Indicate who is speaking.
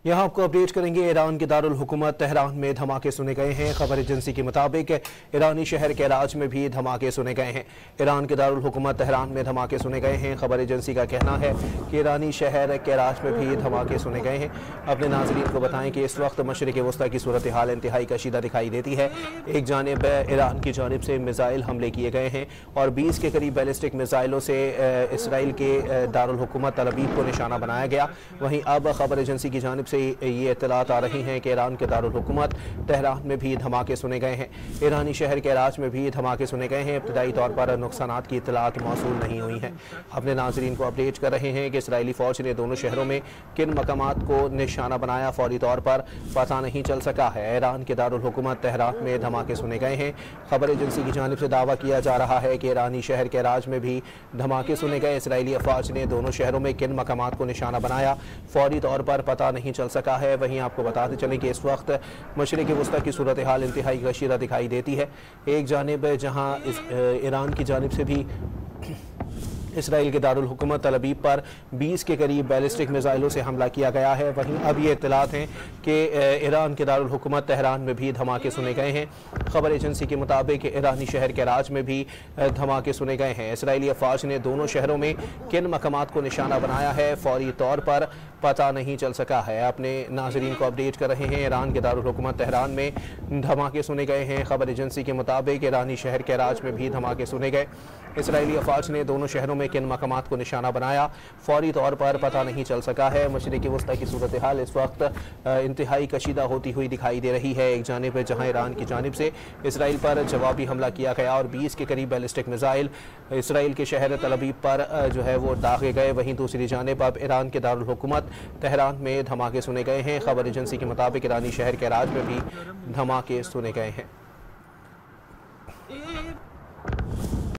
Speaker 1: यहाँ आपको अपडेट करेंगे। ईरान के दारुल हुकूमत तेहरान में धमाके सुने गए हैं। खबर एजेंसी के मुताबिक ईरानी शहर कराच में भी धमाके सुने गए हैं। ईरान के दारुल हुकूमत तेहरान में धमाके सुने गए हैं। खबर एजेंसी का कहना है कि ईरानी शहर कराच में भी धमाके सुने गए हैं। अपने नाज़रीन को बताएं कि इस वक्त मशरिक़ वस्ता की सूरत हाल इंतहाई कशीदा दिखाई देती है। एक जानिब ईरान की जानिब से मिसाइल हमले किए गए हैं और 20 के करीब बैलिस्टिक मिसाइलों से इसराइल के दारुल हुकूमत तल अवीव को निशाना बनाया गया। वहीं अब खबर एजेंसी की जानिब से ये इत्तलात आ रही हैं कि ईरान के दारुल हुकूमत तेहरान में भी धमाके सुने गए हैं। ईरानी शहर कराच में भी धमाके सुने गए हैं। इब्तदाई तौर पर नुकसानात की इत्तलात मौसूल नहीं हुई हैं। अपने नाज़रीन को अपडेट कर रहे हैं कि इसराइली फ़ौज ने दोनों शहरों में किन मकामात को निशाना बनाया, फौरी तौर पर पता नहीं चल सका है। ईरान के दारुल हुकूमत तेहरान में धमाके सुने गए हैं। खबर एजेंसी की जानिब से दावा किया जा रहा है कि ईरानी शहर कराच में भी धमाके सुने गए। इसराइली अफवाज ने दोनों शहरों में किन मकामात को निशाना बनाया, फौरी तौर पर पता नहीं चल सका है। वहीं आपको बताते चलें कि इस वक्त मशरिक़ वस्ता की सूरत हाल इंतहाई कशीदा दिखाई देती है। एक जानिब जहाँ ईरान की जानिब से भी इसराइल के दारुल हुकूमत तल अवीव पर 20 के करीब बैलिस्टिक मिसाइलों से हमला किया गया है। वहीं अब ये इत्तलात हैं कि ईरान के दारुल हुकूमत तेहरान में भी धमाके सुने गए हैं। खबर एजेंसी के मुताबिक ईरानी शहर कराच में भी धमाके सुने गए हैं। इसराइली अफवाज ने दोनों शहरों में किन मकामात को निशाना बनाया है, फौरी तौर पर पता नहीं चल सका है। अपने नाजरीन को अपडेट कर रहे हैं। ईरान के दारुल हुकूमत तेहरान में धमाके सुने गए हैं। खबर एजेंसी के मुताबिक ईरानी शहर कराच में भी धमाके सुने गए। इसराइली अफवाज ने दोनों शहरों में किन मकामात को निशाना बनाया, फौरी तौर पर पता नहीं चल सका है। मशरिक़ वस्ता की सूरत हाल इस वक्त इंतहाई कशीदा होती हुई दिखाई दे रही है। एक जानिब जहाँ ईरान की जानिब से इसराइल पर जवाबी हमला किया गया और 20 के करीब बैलिस्टिक मिसाइल इसराइल के शहर तल अवीव पर जो है वो दागे गए। वहीं दूसरी जानिब अब ईरान के दारुल हुकूमत तेहरान में धमाके सुने गए हैं। खबर एजेंसी के मुताबिक ईरानी शहर कराच में भी धमाके सुने गए हैं।